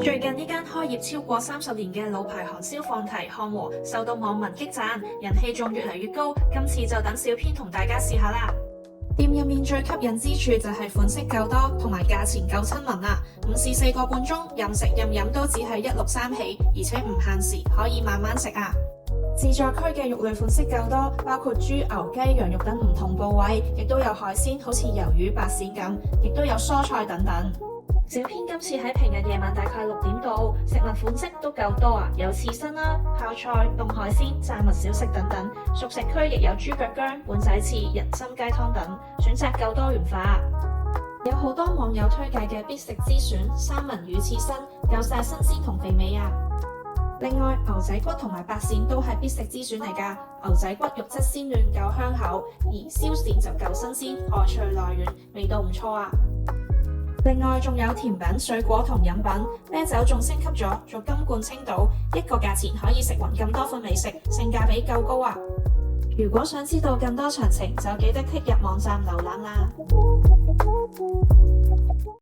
最近呢間開業超過30年嘅老牌韓燒放題漢和受到網民激讚，人氣仲越嚟越高。今次就等小編同大家試下啦。店入面最吸引之處就係款式夠多，同埋價錢夠親民啊！午市4個半鐘，任食任飲都只係163起，而且唔限時，可以慢慢食啊！自助區嘅肉類款式夠多，包括豬、牛、雞、羊肉等唔同部位，亦都有海鮮，好似魷魚、白鱔咁，亦都有蔬菜等等。小編今次喺平日夜晚大概6點到，食物款式都夠多啊，有刺身啦、泡菜、凍海鮮、炸物小食等等。熟食區亦有豬腳薑、碗仔翅、人參雞湯等，選擇夠多元化。有好多網友推介嘅必食之選，三文魚刺身，夠晒新鮮同肥美啊！另外，牛仔骨同埋白鱔都係必食之選嚟㗎。牛仔骨肉質鮮嫩夠香口，而燒鱔就夠新鮮，外脆內軟，味道唔錯啊！另外仲有甜品、水果同飲品，啤酒仲升級咗做金冠青島，一個價錢可以食勻咁多款美食，性價比夠高啊！如果想知道更多詳情，就記得 click 入網站瀏覽啦。